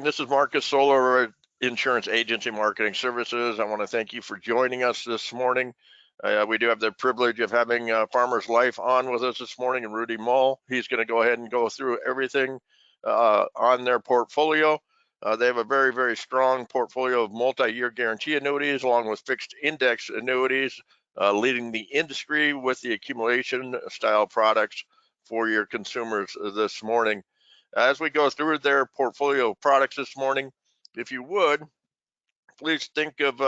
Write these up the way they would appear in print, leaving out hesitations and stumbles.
This is Marcus Solar, Insurance Agency Marketing Services. I want to thank you for joining us this morning. We do have the privilege of having Farmers Life on with us this morning, and Rudy Mehl. He's going to go ahead and go through everything on their portfolio. They have a very, very strong portfolio of multi-year guarantee annuities along with fixed index annuities, leading the industry with the accumulation style products for your consumers this morning. As we go through their portfolio of products this morning, if you would, please think of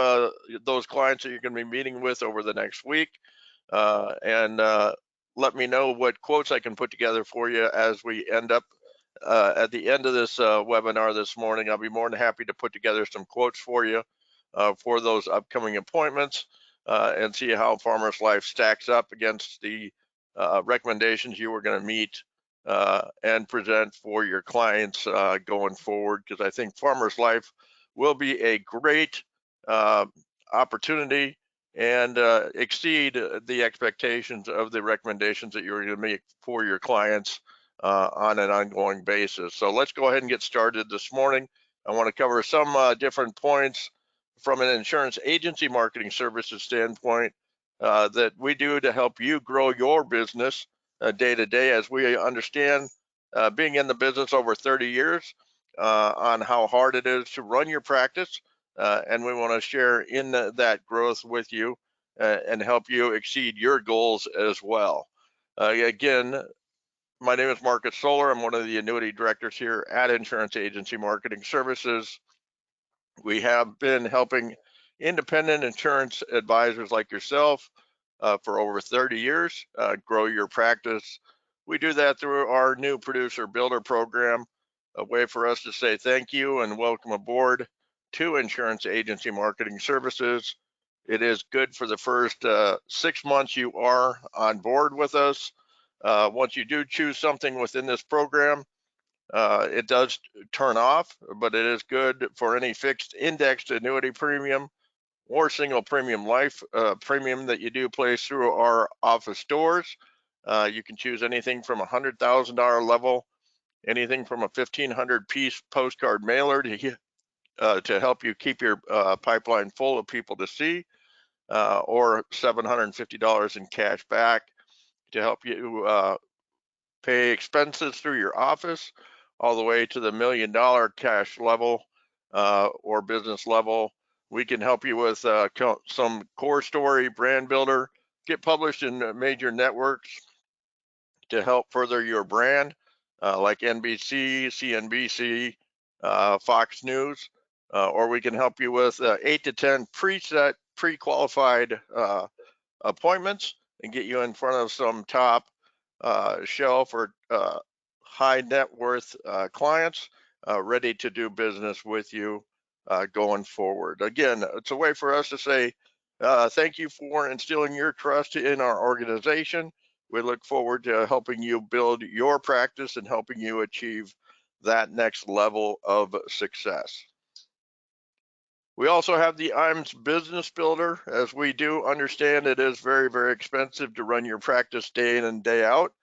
those clients that you're going to be meeting with over the next week, and let me know what quotes I can put together for you as we end up at the end of this webinar this morning. I'll be more than happy to put together some quotes for you for those upcoming appointments and see how Farmers Life stacks up against the recommendations you were going to meet and present for your clients going forward, because I think Farmers Life will be a great opportunity and exceed the expectations of the recommendations that you're going to make for your clients on an ongoing basis. So let's go ahead and get started this morning. I want to cover some different points from an insurance agency marketing services standpoint that we do to help you grow your business day to day, as we understand being in the business over 30 years on how hard it is to run your practice, and we want to share in that growth with you and help you exceed your goals as well. Again, my name is Marcus Solar. I'm one of the annuity directors here at Insurance Agency Marketing Services. We have been helping independent insurance advisors like yourself for over 30 years grow your practice. We do that through our new producer builder program, a way for us to say thank you and welcome aboard to Insurance Agency Marketing Services. It is good for the first 6 months you are on board with us. Once you do choose something within this program, it does turn off, but it is good for any fixed indexed annuity premium or single premium life premium that you do place through our office doors. You can choose anything from $100,000 level, anything from a 1,500 piece postcard mailer to help you keep your pipeline full of people to see, or $750 in cash back to help you pay expenses through your office, all the way to the $1 million cash level or business level. We can help you with some core story, brand builder, get published in major networks to help further your brand, like NBC, CNBC, Fox News, or we can help you with 8 to 10 preset, pre-qualified appointments and get you in front of some top shelf or high net worth clients ready to do business with you going forward. Again, it's a way for us to say thank you for instilling your trust in our organization. We look forward to helping you build your practice and helping you achieve that next level of success. We also have the IMS Business Builder, as we do understand it is very, very expensive to run your practice day in and day out.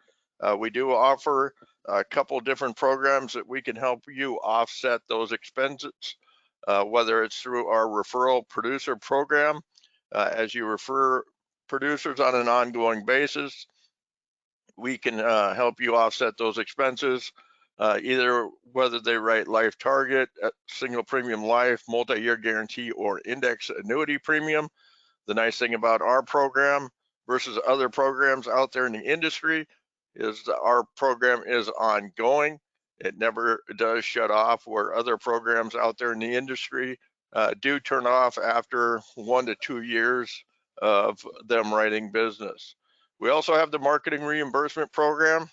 We do offer a couple different programs that we can help you offset those expenses, whether it's through our referral producer program, as you refer producers on an ongoing basis. We can help you offset those expenses, either whether they write life target, single premium life, multi-year guarantee, or index annuity premium. The nice thing about our program versus other programs out there in the industry is that our program is ongoing. It never does shut off, where other programs out there in the industry do turn off after 1 to 2 years of them writing business. We also have the marketing reimbursement program.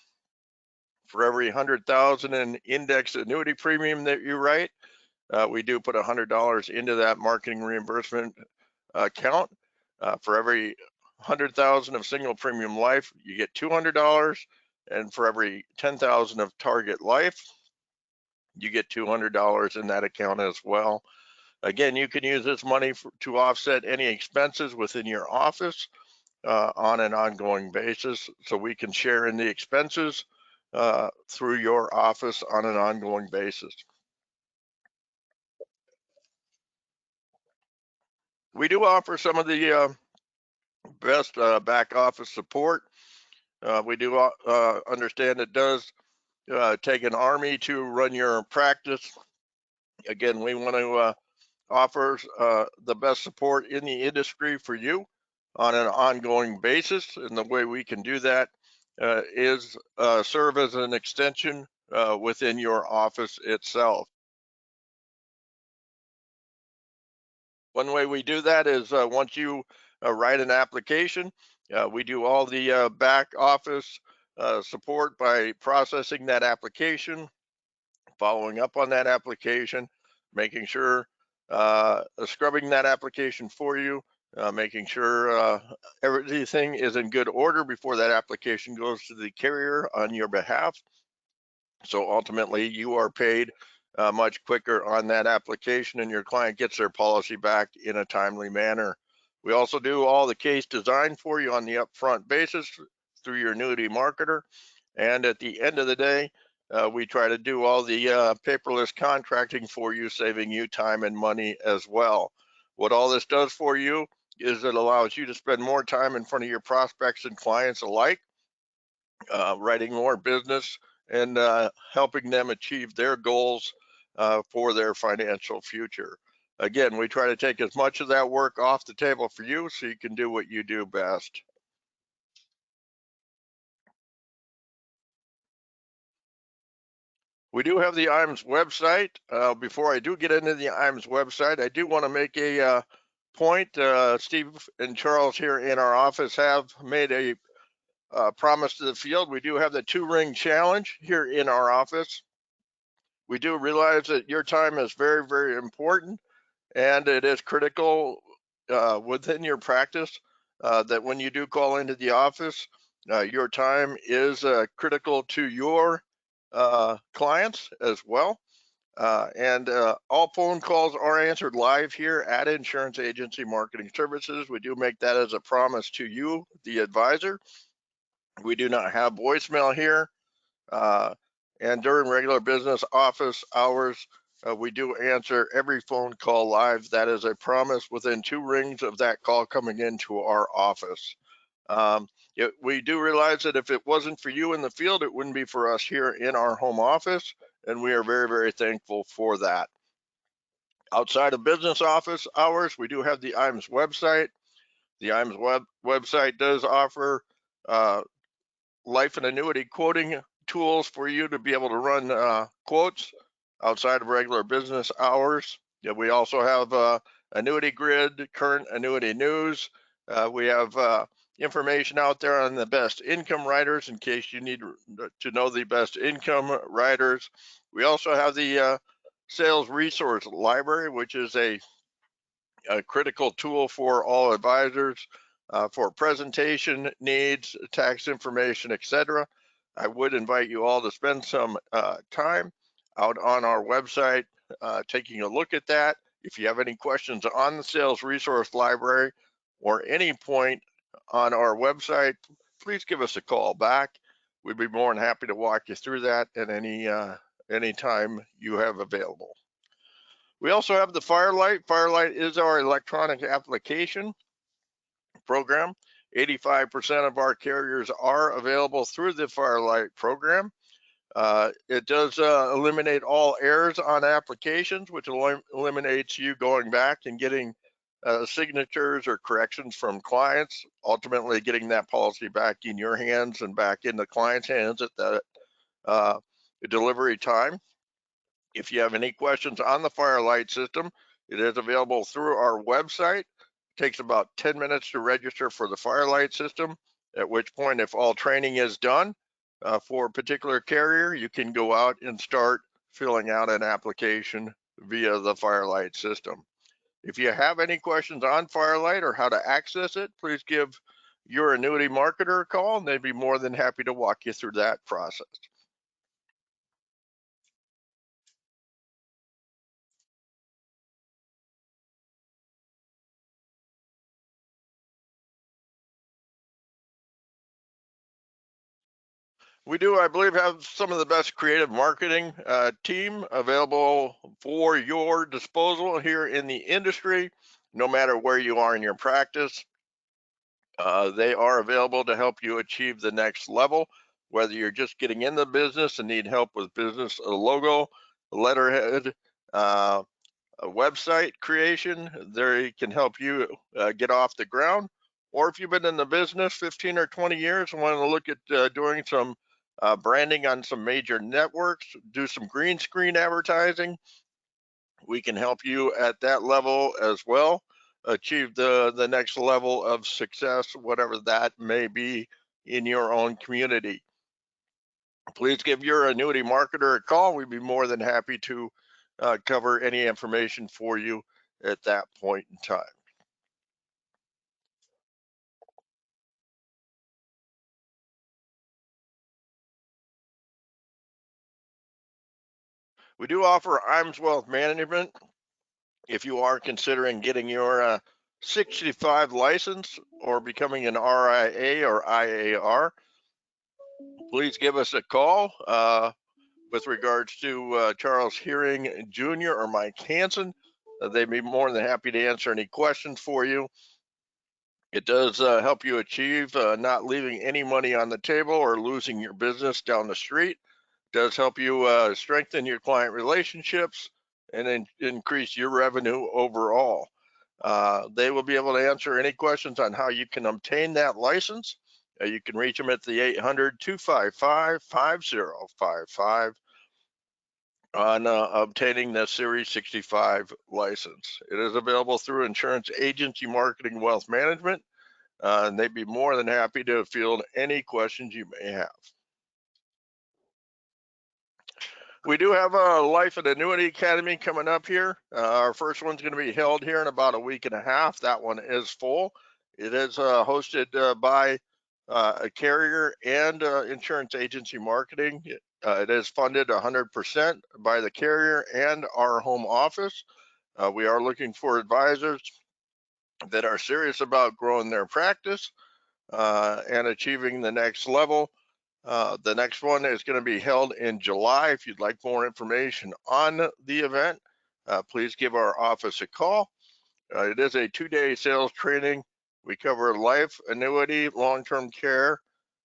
For every 100,000 in index annuity premium that you write, we do put $100 into that marketing reimbursement account. For every 100,000 of single premium life, you get $200, and for every 10,000 of target life, you get $200 in that account as well. Again, you can use this money to offset any expenses within your office on an ongoing basis, so we can share in the expenses through your office on an ongoing basis. We do offer some of the best back office support. We do understand it does take an army to run your practice. Again, we want to offer the best support in the industry for you on an ongoing basis. And the way we can do that is serve as an extension within your office itself. One way we do that is once you write an application, we do all the back office support by processing that application, following up on that application, making sure scrubbing that application for you, making sure everything is in good order before that application goes to the carrier on your behalf. So ultimately, you are paid much quicker on that application, and your client gets their policy back in a timely manner. We also do all the case design for you on the upfront basis through your annuity marketer. And at the end of the day, we try to do all the paperless contracting for you, saving you time and money as well. What all this does for you is it allows you to spend more time in front of your prospects and clients alike, writing more business and helping them achieve their goals for their financial future. Again, we try to take as much of that work off the table for you so you can do what you do best. We do have the IMS website. Before I do get into the IMS website, I do want to make a point. Steve and Charles here in our office have made a promise to the field. We do have the 2-ring challenge here in our office. We do realize that your time is very, very important, and it is critical within your practice that when you do call into the office, your time is critical to your clients as well. And all phone calls are answered live here at Insurance Agency Marketing Services. We do make that as a promise to you, the advisor. We do not have voicemail here. And during regular business office hours, we do answer every phone call live. That is a promise within 2 rings of that call coming into our office. We do realize that if it wasn't for you in the field, it wouldn't be for us here in our home office, and we are very, very thankful for that. Outside of business office hours, we do have the IMS website. The IMS website does offer life and annuity quoting tools for you to be able to run quotes outside of regular business hours. Yeah, we also have annuity grid, current annuity news. We have information out there on the best income writers in case you need to know the best income writers. We also have the sales resource library, which is a critical tool for all advisors for presentation needs, tax information, etc. I would invite you all to spend some time out on our website taking a look at that. If you have any questions on the sales resource library or any point on our website, please give us a call back. We'd be more than happy to walk you through that at any time you have available. We also have the Firelight. Firelight is our electronic application program. 85% of our carriers are available through the Firelight program. It does eliminate all errors on applications, which eliminates you going back and getting signatures or corrections from clients, ultimately getting that policy back in your hands and back in the client's hands at the delivery time. If you have any questions on the Firelight system, it is available through our website. It takes about 10 minutes to register for the Firelight system, at which point, if all training is done for a particular carrier, you can go out and start filling out an application via the Firelight system. If you have any questions on Firelight or how to access it, please give your annuity marketer a call, and they'd be more than happy to walk you through that process. We do, I believe, have some of the best creative marketing team available for your disposal here in the industry. no matter where you are in your practice. They are available to help you achieve the next level, whether you're just getting in the business and need help with business logo, letterhead, uh, a website creation. They can help you get off the ground. Or if you've been in the business 15 or 20 years and want to look at doing some branding on some major networks, do some green screen advertising, we can help you at that level as well, achieve the next level of success, whatever that may be in your own community. Please give your annuity marketer a call. We'd be more than happy to cover any information for you at that point in time. We do offer IMS Wealth Management. If you are considering getting your 65 license or becoming an RIA or IAR, please give us a call. With regards to Charles Hearing Jr. or Mike Hansen, they'd be more than happy to answer any questions for you. It does help you achieve not leaving any money on the table or losing your business down the street. It does help you strengthen your client relationships and increase your revenue overall. They will be able to answer any questions on how you can obtain that license. You can reach them at the 800-255-5055 on obtaining the Series 65 license. It is available through Insurance Agency Marketing Wealth Management, and they'd be more than happy to field any questions you may have. We do have a Life and Annuity Academy coming up here. Our first one's going to be held here in about a week and a half. That one is full. It is hosted by a carrier and insurance agency marketing. It is funded 100% by the carrier and our home office. We are looking for advisors that are serious about growing their practice and achieving the next level. The next one is going to be held in July. If you'd like more information on the event, please give our office a call. It is a 2-day sales training. We cover life, annuity, long-term care,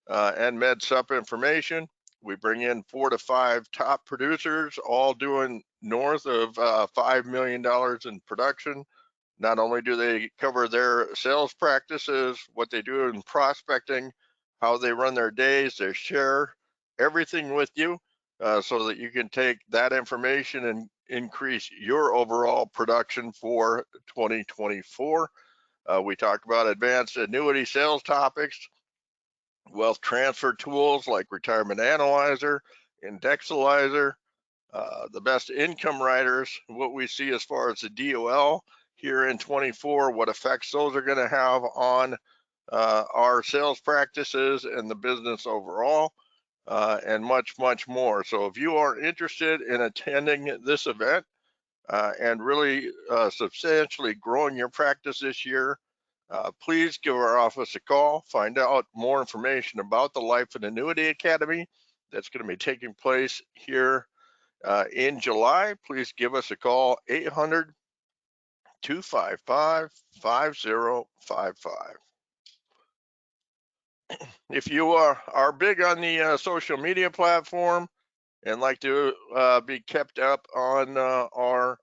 and med sup information. We bring in 4 to 5 top producers, all doing north of $5 million in production. Not only do they cover their sales practices, what they do in prospecting, how they run their days, they share everything with you so that you can take that information and increase your overall production for 2024. We talk about advanced annuity sales topics, wealth transfer tools like Retirement Analyzer, Indexalizer, the best income riders, what we see as far as the DOL here in 24, what effects those are going to have on our sales practices and the business overall, and much, much more. So if you are interested in attending this event and really substantially growing your practice this year, please give our office a call, find out more information about the Life and Annuity Academy that's going to be taking place here in July. Please give us a call, 800-255-5055. If you are big on the social media platform and like to be kept up on our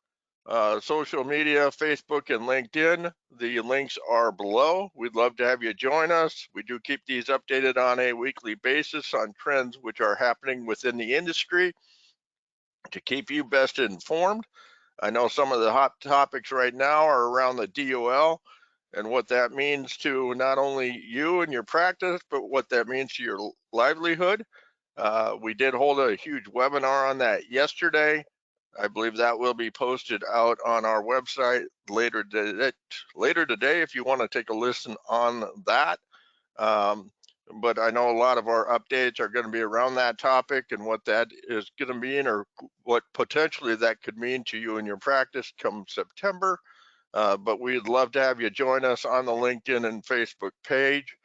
social media, Facebook and LinkedIn, the links are below. We'd love to have you join us. We do keep these updated on a weekly basis on trends which are happening within the industry to keep you best informed. I know some of the hot topics right now are around the DOL and what that means to not only you and your practice, but what that means to your livelihood. We did hold a huge webinar on that yesterday. I believe that will be posted out on our website later today if you want to take a listen on that. But I know a lot of our updates are going to be around that topic and what that is going to mean, or what potentially that could mean to you and your practice come September. But we'd love to have you join us on the LinkedIn and Facebook page.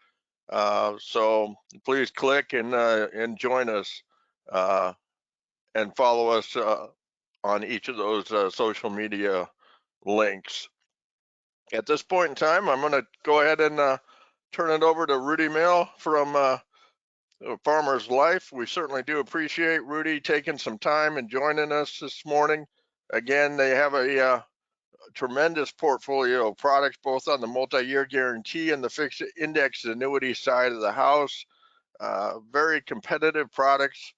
So please click and join us and follow us on each of those social media links. At this point in time, I'm going to go ahead and turn it over to Rudy Mehl from Farmer's Life. We certainly do appreciate Rudy taking some time and joining us this morning. Again, they have a tremendous portfolio of products, both on the multi-year guarantee and the fixed index annuity side of the house. Very competitive products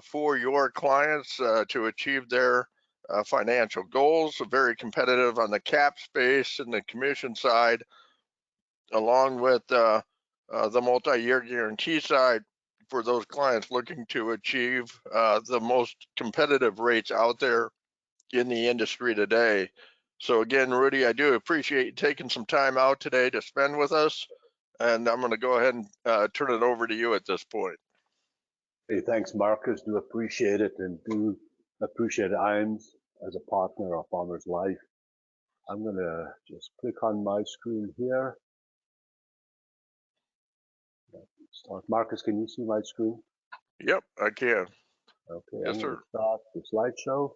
for your clients to achieve their financial goals. Very competitive on the cap space and the commission side, along with the multi-year guarantee side for those clients looking to achieve the most competitive rates out there in the industry today. So again, Rudy, I do appreciate you taking some time out today to spend with us, and I'm going to go ahead and turn it over to you at this point. Hey, thanks, Marcus. Do appreciate it, and do appreciate IAMS as a partner of Farmer's Life. I'm going to just click on my screen here. Start. Marcus, can you see my screen? Yep, I can. Okay, Yes, I'm sir. going to start the slideshow.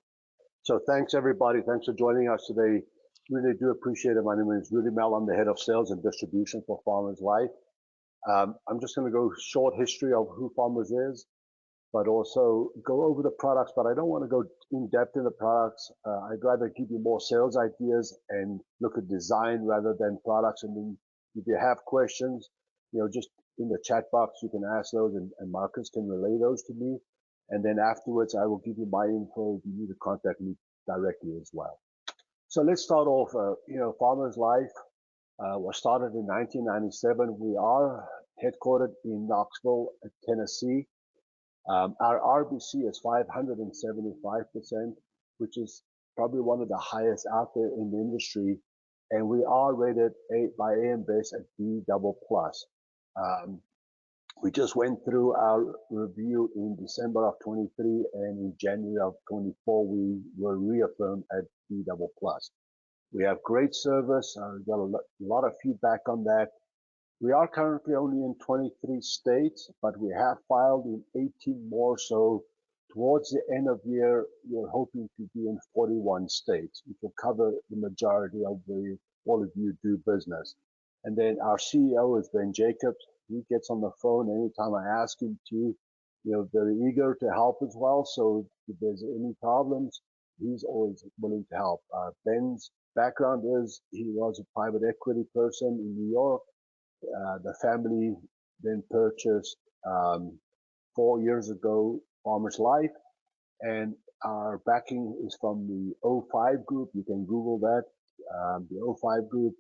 So thanks, everybody. Thanks for joining us today. Really do appreciate it. My name is Rudy Mehl. I'm the head of sales and distribution for Farmer's Life. I'm just going to go short history of who Farmers is, but also go over the products, but I don't want to go in depth in the products. I'd rather give you more sales ideas and look at design rather than products. And then if you have questions, just in the chat box, you can ask those, and Marcus can relay those to me. And then afterwards, I will give you my info if you need to contact me directly as well. So let's start off, Farmer's Life was started in 1997. We are headquartered in Knoxville, Tennessee. Our RBC is 575%, which is probably one of the highest out there in the industry. And we are rated by AM Best at B++. We just went through our review in December of 23, and in January of 24, we were reaffirmed at B++. We have great service. We got a lot of feedback on that. We are currently only in 23 states, but we have filed in 18 more. So towards the end of the year, we're hoping to be in 41 states, which will cover the majority of all of you do business. And then our CEO is Ben Jacobs. He gets on the phone anytime I ask him to, very eager to help as well. So if there's any problems, he's always willing to help. Ben's background is he was a private equity person in New York. The family then purchased 4 years ago Farmer's Life, and our backing is from the 05 group. You can Google that, the 05 group,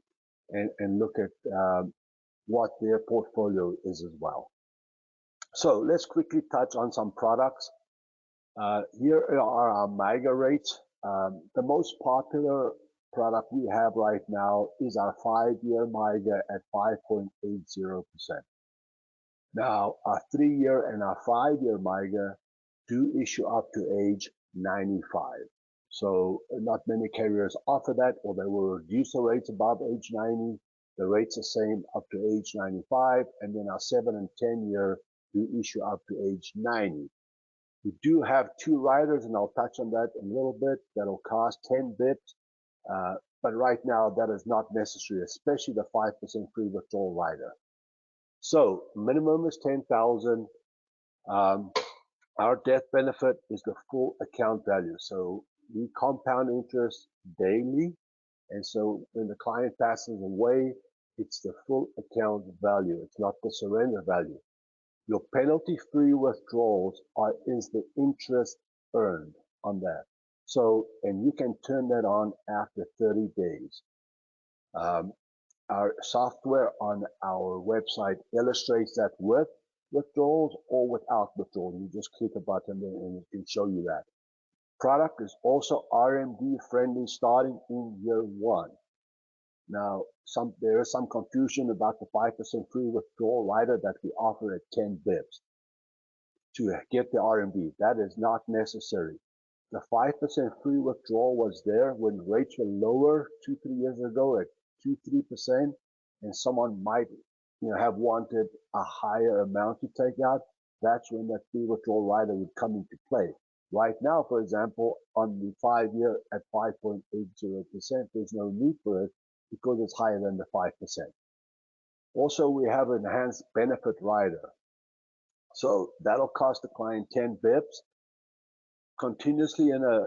and look at what their portfolio is as well. So let's quickly touch on some products. Here are our MYGA rates. The most popular product we have right now is our 5-year MYGA at 5.80%. Now, our 3-year and our 5-year MYGA do issue up to age 95. So not many carriers offer that, or they will reduce the rates above age 90. The rate's the same up to age 95, and then our 7 and 10-year do issue up to age 90. We do have 2 riders, and I'll touch on that in a little bit. That'll cost 10 bips, but right now that is not necessary, especially the 5% free withdrawal rider. So minimum is 10,000. Our death benefit is the full account value. So we compound interest daily, and so when the client passes away, it's the full account value. It's not the surrender value. Your penalty-free withdrawals is the interest earned on that. So, and you can turn that on after 30 days. Our software on our website illustrates that with withdrawals or without withdrawals. You just click a button and it can show you that. Product is also RMD friendly starting in year 1. Now, there is some confusion about the 5% free withdrawal rider that we offer at 10 bips to get the RMD. That is not necessary. The 5% free withdrawal was there when rates were lower 2-3 years ago at 2-3%, and someone might have wanted a higher amount to take out. That's when that free withdrawal rider would come into play. Right now, for example, on the 5-year at 5.80%, there's no need for it because it's higher than the 5%. Also, we have an enhanced benefit rider. So that'll cost the client 10 bips. Continuously in a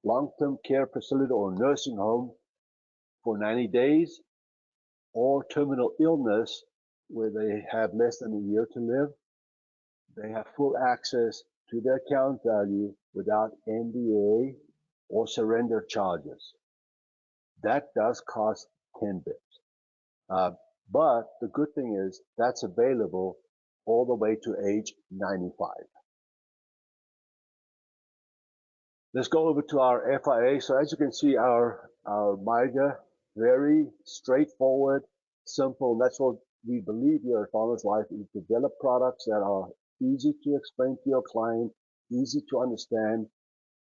long-term care facility or nursing home for 90 days, or terminal illness where they have less than a year to live, they have full access to their account value without NDA or surrender charges. That does cost 10 bips. But the good thing is that's available all the way to age 95. Let's go over to our FIA. So as you can see, our MYGA, very straightforward, simple. That's what we believe here at Farmers Life, is develop products that are easy to explain to your client, easy to understand,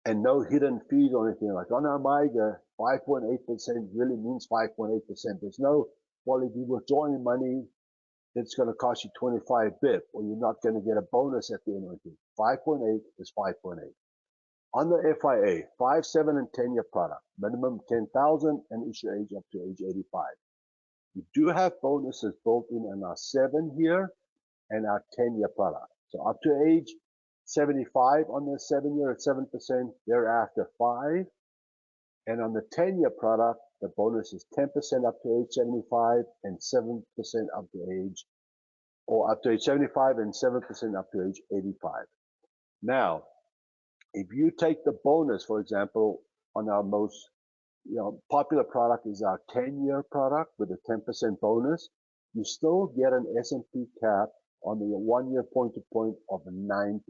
and no hidden fees or anything. Like on our MYGA, 5.8% really means 5.8%. There's no, well, if you withdraw any money, it's going to cost you 25 bip, or you're not going to get a bonus at the end of it. 5.8 is 5.8. On the FIA, 5, 7, and 10-year product, minimum 10,000 and issue age up to age 85. We do have bonuses built in our 7-year and our 10-year product. So up to age 75 on the 7-year at 7%, thereafter 5. And on the 10-year product, the bonus is 10% up to age 75 and 7% up to age, or up to age 75 and 7% up to age 85. Now, if you take the bonus, for example, on our most popular product is our 10-year product with a 10% bonus, you still get an S&P cap on the 1-year point-to-point of 9%.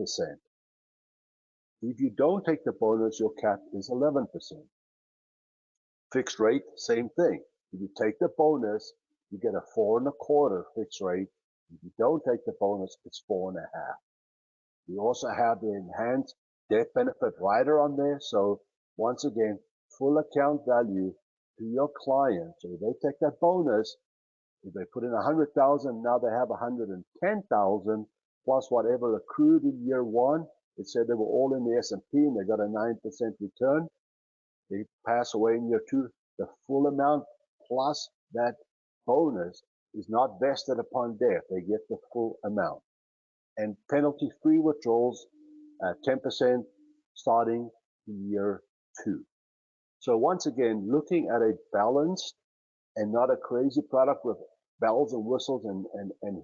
If you don't take the bonus, your cap is 11%. Fixed rate, same thing. If you take the bonus, you get a 4.25% fixed rate. If you don't take the bonus, it's 4.5%. We also have the enhanced death benefit rider on there. So once again, full account value to your client. So if they take that bonus, if they put in 100,000, now they have 110,000 plus whatever accrued in year 1. It said they were all in the S&P and they got a 9% return. They pass away in year 2. The full amount plus that bonus is not vested upon death. They get the full amount. And penalty-free withdrawals at 10% starting in year 2. So once again, looking at a balanced and not a crazy product with bells and whistles and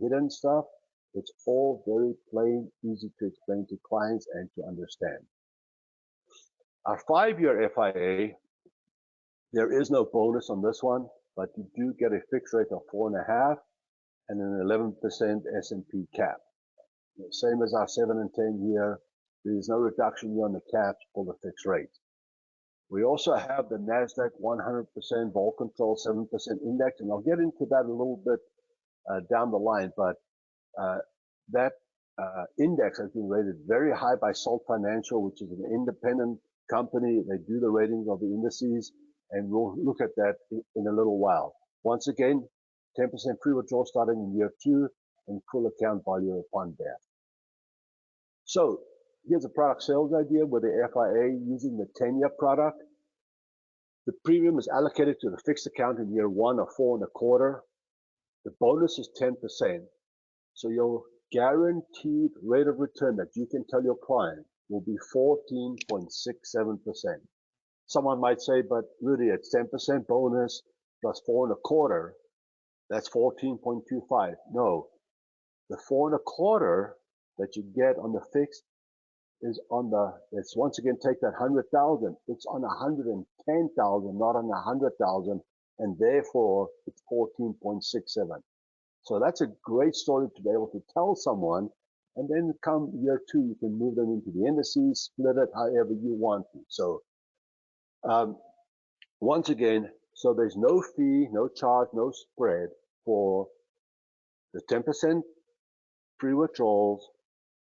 hidden stuff, it's all very plain, easy to explain to clients and to understand. Our 5-year FIA, there is no bonus on this one, but you do get a fixed rate of 4.5 and an 11% S&P cap. Same as our 7 and 10 year. There's no reduction here on the caps for the fixed rate. We also have the NASDAQ 100% vol control 7% index, and I'll get into that a little bit down the line, but that index has been rated very high by Salt Financial, which is an independent company. They do the ratings of the indices, and we'll look at that in a little while. Once again, 10% free withdrawal starting in year 2 and full account value upon death. So here's a product sales idea with the FIA using the 10-year product. The premium is allocated to the fixed account in year 1 of 4.25. The bonus is 10%. So your guaranteed rate of return that you can tell your client will be 14.67%. Someone might say, but Rudy, it's 10% bonus plus 4.25. That's 14.25. No, the 4.25 that you get on the fixed is on the, it's once again, take that 100,000, it's on 110,000, not on 100,000, and therefore it's 14.67. So that's a great story to be able to tell someone, and then come year 2, you can move them into the indices, split it however you want to. So once again, so there's no fee, no charge, no spread for the 10% free withdrawals,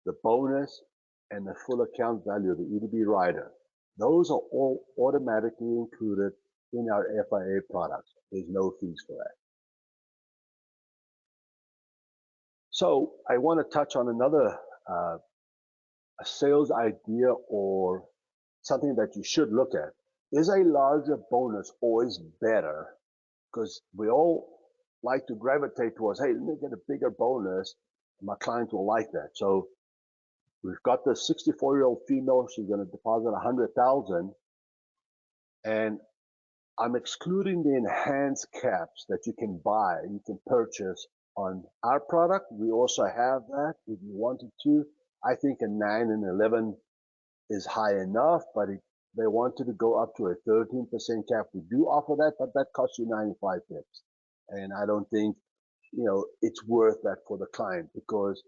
the bonus, and the full account value of the EDB rider. Those are all automatically included in our FIA products. There's no fees for that. So I want to touch on another a sales idea or something that you should look at. Is a larger bonus always better because we all like to gravitate towards, hey, let me get a bigger bonus. My client will like that. So we've got the 64-year-old female. She's going to deposit 100,000, and I'm excluding the enhanced caps that you can buy, you can purchase on our product. We also have that if you wanted to. I think a 9 and 11 is high enough, but if they wanted to go up to a 13% cap, we do offer that, but that costs you 95 pips. And I don't think, it's worth that for the client, because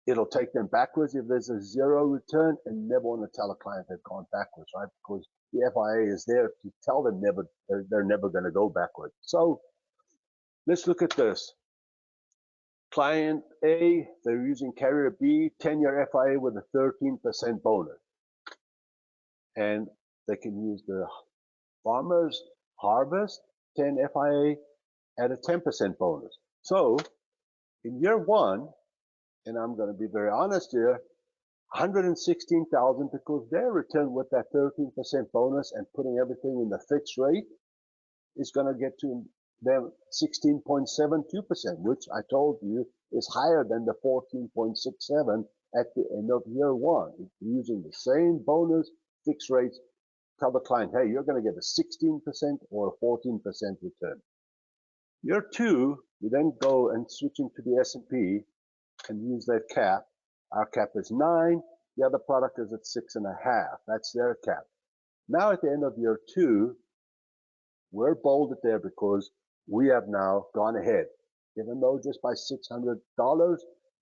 it'll take them backwards if there's a zero return, and never want to tell a client they've gone backwards, right? Because the FIA is there to tell them they're never going to go backwards. So let's look at this. Client A, they're using carrier B, 10-year FIA with a 13% bonus. And they can use the Farmers Harvest 10 FIA at a 10% bonus. So in year one, and I'm going to be very honest here, 116,000, because their return with that 13% bonus and putting everything in the fixed rate is going to get to them 16.72%, which I told you is higher than the 14.67 at the end of year one. If you're using the same bonus, fixed rates, tell the client, hey, you're going to get a 16% or a 14% return. Year two, you then go and switch into the S&P and use that cap. Our cap is 9. The other product is at 6.5. That's their cap. Now at the end of year two, we're bolded there because we have now gone ahead. Even though just by $600,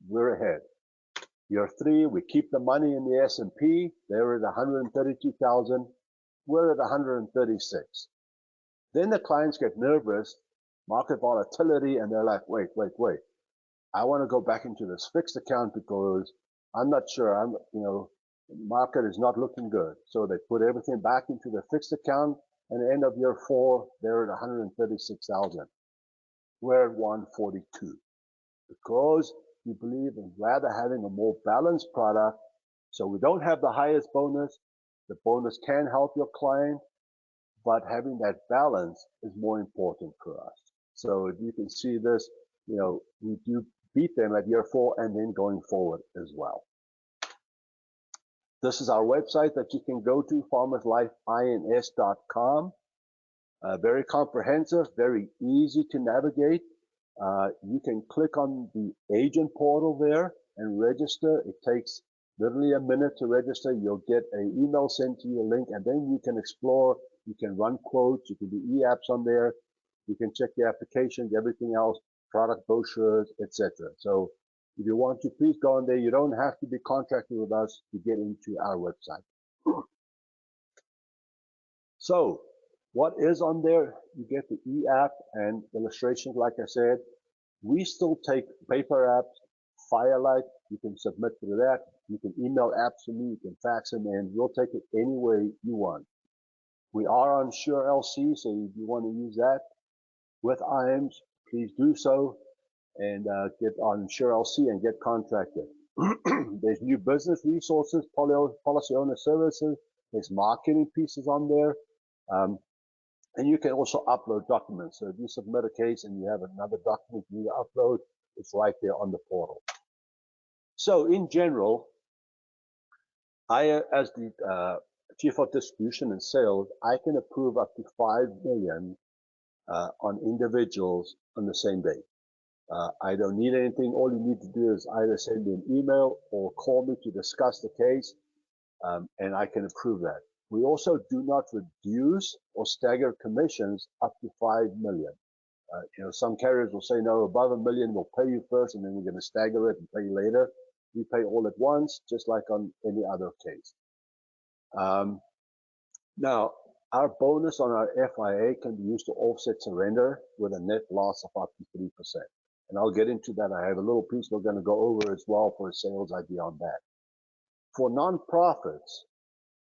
we're ahead. Year three, we keep the money in the S&P. They're at 132,000. We're at 136. Then the clients get nervous, market volatility, and they're like, wait. I want to go back into this fixed account because I'm not sure. Market is not looking good. So they put everything back into the fixed account, and at the end of year four, they're at 136,000. We're at 142 because we believe in rather having a more balanced product. So we don't have the highest bonus. The bonus can help your client, but having that balance is more important for us. So if you can see this, we do beat them at year four and then going forward as well. This is our website that you can go to, farmerslifeins.com. Very comprehensive, very easy to navigate. You can click on the agent portal there and register. It takes literally a minute to register. You'll get an email sent to you, a link, and then you can explore. You can run quotes. You can do e-apps on there. You can check the applications, everything else, product brochures, etc. So if you want to, please go on there. You don't have to be contracted with us to get into our website. So what is on there? You get the e-app and illustrations, like I said. We still take paper apps, Firelight. You can submit to that. You can email apps to me. You can fax them in. We'll take it any way you want. We are on Sure LC, so if you want to use that with IAMS, please do so and get on Sure LC and get contracted. There's new business resources, policy owner services. There's marketing pieces on there. And you can also upload documents. So if you submit a case and you have another document you need to upload, it's right there on the portal. So in general, I, as the Chief of Distribution and Sales, I can approve up to $5 million on individuals on the same day. I don't need anything. All you need to do is either send me an email or call me to discuss the case, and I can approve that. We also do not reduce or stagger commissions up to $5 million. Some carriers will say, no, above $1 million, we'll pay you first, and then we're going to stagger it and pay you later. We pay all at once, just like on any other case. Now, our bonus on our FIA can be used to offset surrender with a net loss of up to 3%. And I'll get into that. I have a little piece we're going to go over as well for a sales idea on that. For nonprofits,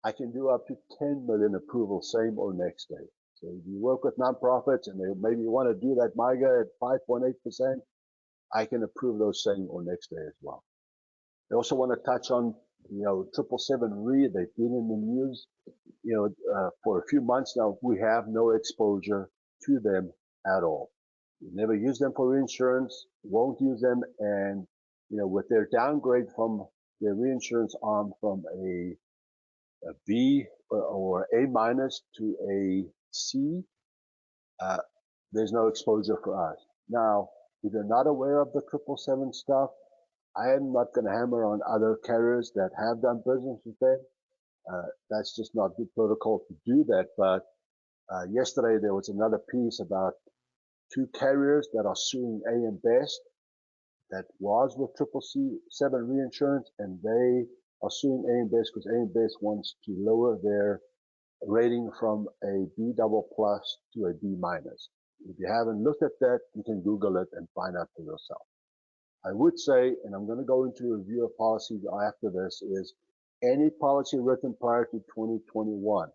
I can do up to 10 million approval same or next day. So if you work with nonprofits and they maybe want to do that MYGA at 5.8%, I can approve those same or next day as well. I also want to touch on, 777 Re. They've been in the news, for a few months now. We have no exposure to them at all. We never use them for reinsurance, won't use them, and with their downgrade from their reinsurance arm from a B or A minus to a C, there's no exposure for us. Now, if you're not aware of the 777 stuff, I am not going to hammer on other carriers that have done business with them. That's just not good protocol to do that. But yesterday there was another piece about 2 carriers that are suing AM Best that was with 777 reinsurance, and they are suing AM Best because AM Best wants to lower their rating from a B double plus to a B minus. If you haven't looked at that, you can Google it and find out for yourself. I would say, and I'm going to go into a review of policies after this, is any policy written prior to 2021,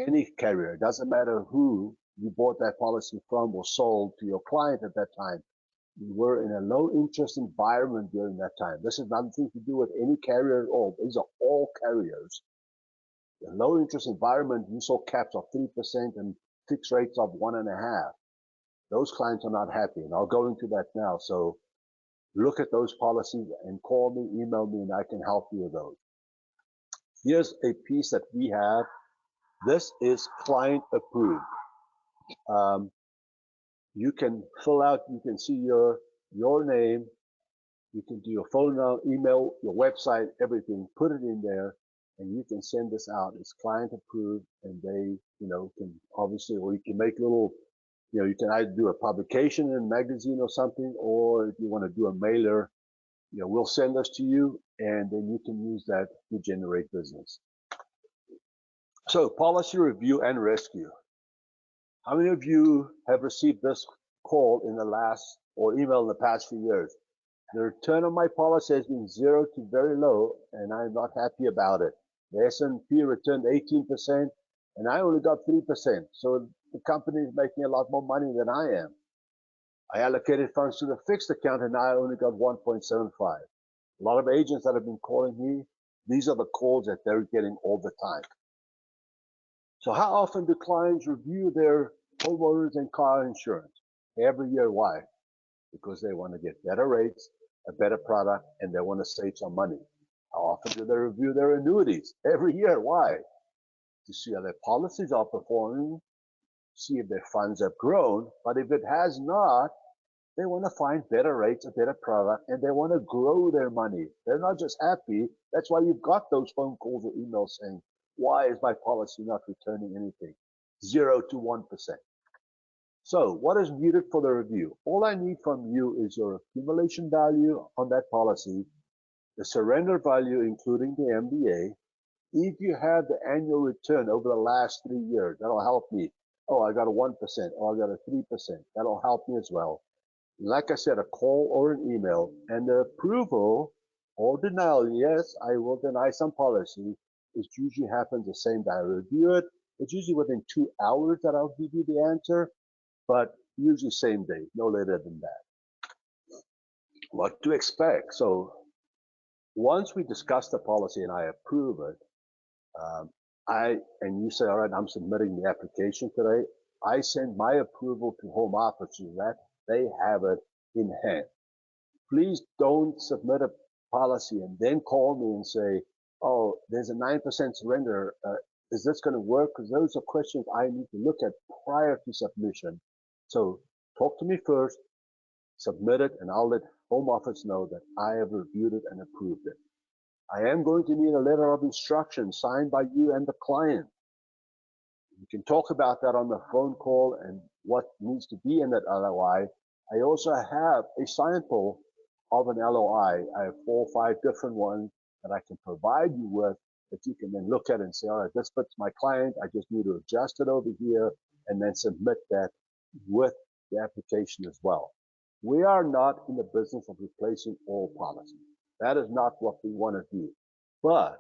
any carrier, it doesn't matter who you bought that policy from or sold to your client at that time, you were in a low interest environment during that time. This has nothing to do with any carrier at all. These are all carriers. The low interest environment, you saw caps of 3% and fixed rates of 1.5%. Those clients are not happy, and I'll go into that now. So look at those policies and call me, email me, and I can help you with those. Here's a piece that we have. This is client approved. You can fill out, you can see your name, you can do your phone number, email, your website, everything, put it in there, and you can send this out. It's client approved, and they, can obviously, or you can make little, you can either do a publication in a magazine or something, or if you want to do a mailer, we'll send this to you, and then you can use that to generate business. So policy review and rescue. How many of you have received this call in the last, or email in the past few years? The return on my policy has been 0 to very low, and I'm not happy about it. The S&P returned 18%, and I only got 3%. So the company is making a lot more money than I am. I allocated funds to the fixed account, and I only got 1.75. A lot of agents that have been calling me, these are the calls that they're getting all the time. So how often do clients review their homeowners and car insurance? Every year. Why? Because they want to get better rates, a better product, and they want to save some money. How often do they review their annuities? Every year. Why? To see how their policies are performing, see if their funds have grown. But if it has not, they want to find better rates, a better product, and they want to grow their money. They're not just happy. That's why you've got those phone calls or emails saying, why is my policy not returning anything? 0 to 1%. So what is needed for the review? All I need from you is your accumulation value on that policy, the surrender value, including the MBA. If you have the annual return over the last 3 years, that'll help me. Oh, I got a 1%, or I got a 3%. That'll help me as well. Like I said, a call or an email, and the approval or denial. Yes, I will deny some policy. It usually happens the same day I review it. It's usually within 2 hours that I'll give you the answer, but usually same day, no later than that. What to expect? So once we discuss the policy and I approve it, and you say, all right, I'm submitting the application today, I send my approval to home office so that they have it in hand. Please don't submit a policy and then call me and say, oh, there's a 9% surrender. Is this going to work? Because those are questions I need to look at prior to submission. So talk to me first, submit it, and I'll let home office know that I have reviewed it and approved it. I am going to need a letter of instruction signed by you and the client. You can talk about that on the phone call and what needs to be in that LOI. I also have a sample of an LOI. I have 4 or 5 different ones that I can provide you with that you can then look at and say, all right, this fits my client. I just need to adjust it over here and then submit that with the application as well. We are not in the business of replacing all policies. That is not what we want to do. But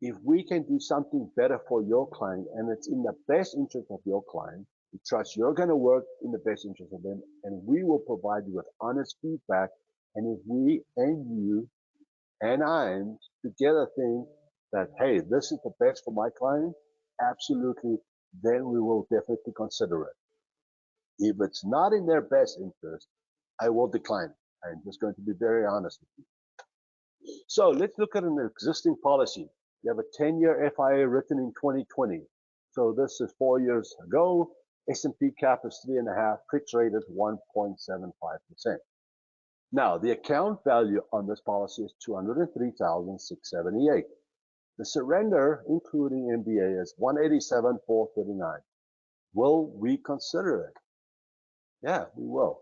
if we can do something better for your client and it's in the best interest of your client, we trust you're going to work in the best interest of them, and we will provide you with honest feedback. And if we and you and I together think that, hey, this is the best for my client, absolutely, then we will definitely consider it. If it's not in their best interest, I will decline it. I'm just going to be very honest with you. So let's look at an existing policy. You have a 10-year FIA written in 2020. So this is 4 years ago. S&P cap is 3.5, fixed rate is 1.75%. Now, the account value on this policy is $203,678. The surrender, including MBA, is $187,439. Will we consider it? Yeah, we will.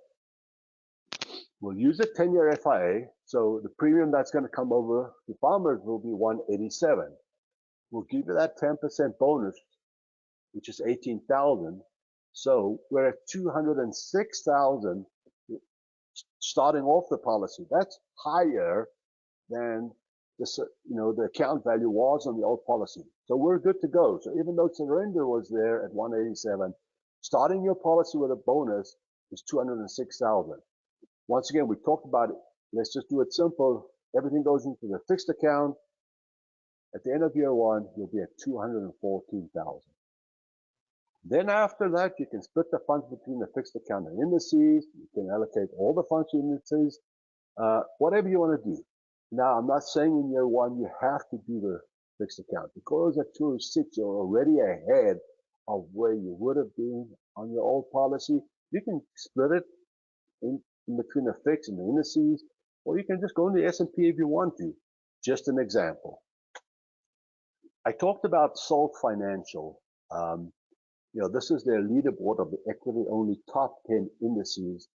We'll use a 10-year FIA, so the premium that's going to come over to farmers will be $187,000. We'll give you that 10% bonus, which is $18,000. So we're at $206,000 starting off the policy. That's higher than the account value was on the old policy. So we're good to go. So even though surrender was there at $187,000, starting your policy with a bonus is $206,000. Once again, we talked about it. Let's just do it simple. Everything goes into the fixed account. At the end of year one, you'll be at $214,000. Then after that, you can split the funds between the fixed account and indices. You can allocate all the funds to indices, whatever you want to do. Now, I'm not saying in year one you have to do the fixed account. Because at 206, you're already ahead of where you would have been on your old policy. You can split it in between the fixed and the indices, or you can just go in the S&P if you want to. Just an example. I talked about Salt Financial. This is their leaderboard of the equity-only top 10 indices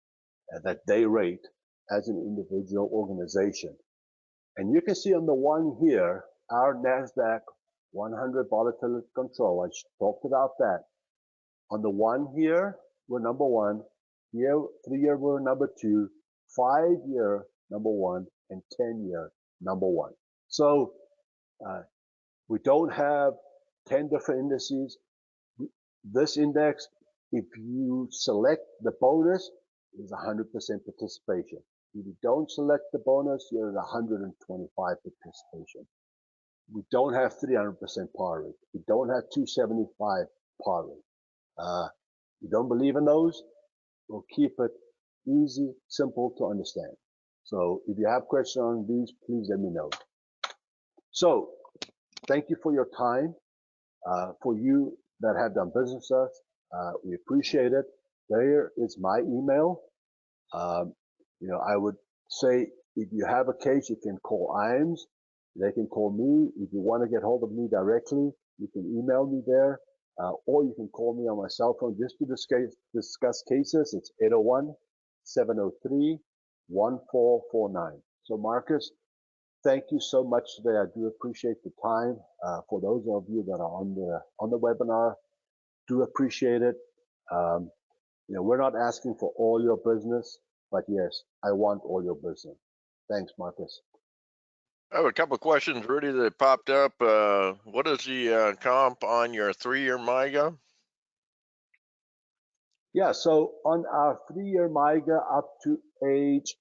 that they rate as an individual organization. And you can see on the one here, our NASDAQ 100 volatility control. I talked about that. On the one here, we're number one. Here, 3-year, we're number two. 5-year, number one. And 10-year, number one. So we don't have 10 different indices. This index, if you select the bonus, is 100% participation. If you don't select the bonus, you're at 125 participation. We don't have 300% par rate. We don't have 275 par rate. You don't believe in those? We'll keep it easy, simple to understand. So if you have questions on these, please let me know. So thank you for your time. For you that have done business with us, we appreciate it. There is my email. I would say if you have a case, you can call IAMS. They can call me. If you want to get hold of me directly, you can email me there, or you can call me on my cell phone just to discuss cases. It's 801-703-1449. So Marcus, thank you so much today. I do appreciate the time. For those of you that are on the webinar, do appreciate it. We're not asking for all your business, but yes, I want all your business. Thanks, Marcus. I have a couple of questions, Rudy, that popped up. What is the comp on your 3-year MYGA? Yeah, so on our 3-year MYGA up to age,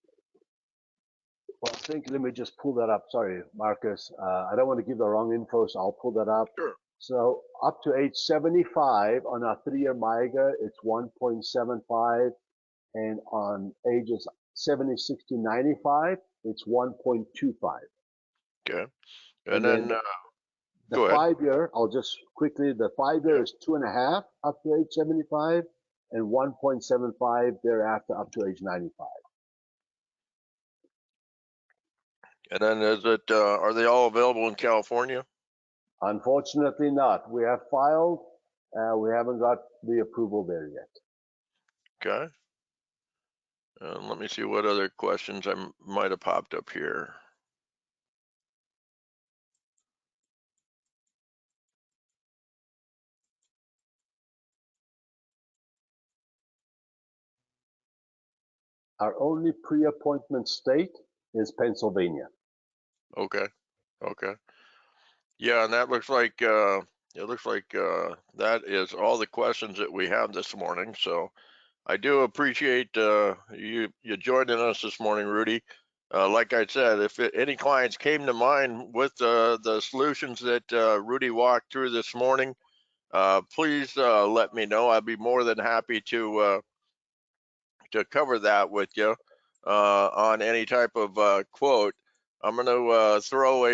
let me just pull that up. Sorry, Marcus. I don't want to give the wrong info, so I'll pull that up. Sure. So up to age 75 on our 3-year MYGA, it's 1.75. And on ages 76 to 95, it's 1.25. Okay. And then the 5-year, I'll just quickly, the 5-year is 2.5 up to age 75 and 1.75 thereafter up to age 95. And then are they all available in California? Unfortunately not. We have filed, we haven't got the approval there yet. Okay. Let me see what other questions I might have popped up here. Our only pre-appointment state is Pennsylvania. Okay. Yeah, and that looks like that is all the questions that we have this morning. So I do appreciate you joining us this morning, Rudy. Like I said, if any clients came to mind with the solutions that Rudy walked through this morning, please let me know. I'd be more than happy to to cover that with you on any type of quote. I'm going to throw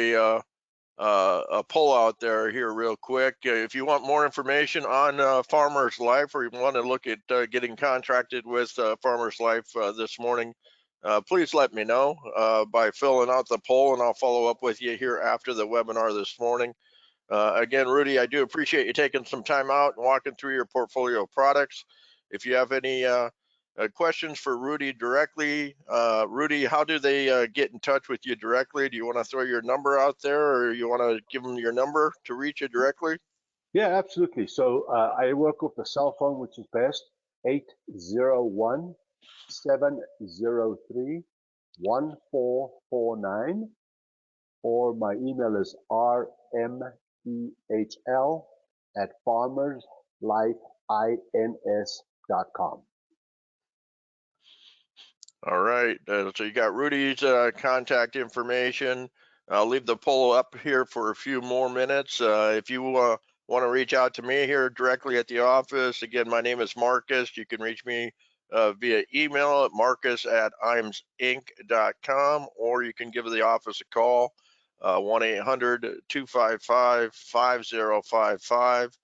a poll out there here real quick. If you want more information on Farmers Life, or you want to look at getting contracted with Farmers Life this morning, please let me know by filling out the poll, and I'll follow up with you here after the webinar this morning. Again, Rudy, I do appreciate you taking some time out and walking through your portfolio of products. If you have any questions for Rudy directly, Rudy, how do they get in touch with you directly? Do you want to throw your number out there, or you want to give them your number to reach you directly? Yeah, absolutely. So I work with the cell phone, which is best, 801-703-1449, or my email is rmehl@farmerslifeins.com. All right, so you got Rudy's contact information. I'll leave the poll up here for a few more minutes. If you want to reach out to me here directly at the office, again, my name is Marcus. You can reach me via email at marcus@imsinc.com, or you can give the office a call, 1-800-255-5055,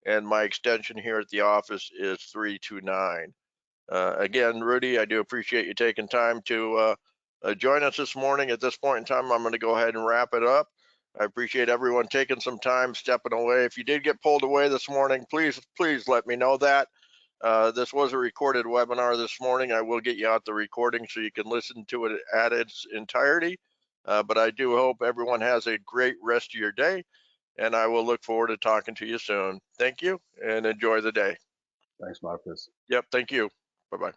and my extension here at the office is 329. Again, Rudy, I do appreciate you taking time to join us this morning. At this point in time, I'm going to go ahead and wrap it up. I appreciate everyone taking some time, stepping away. If you did get pulled away this morning, please let me know that. This was a recorded webinar this morning. I will get you out the recording so you can listen to it at its entirety. But I do hope everyone has a great rest of your day, and I will look forward to talking to you soon. Thank you, and enjoy the day. Thanks, Marcus. Yep, thank you. Bye-bye.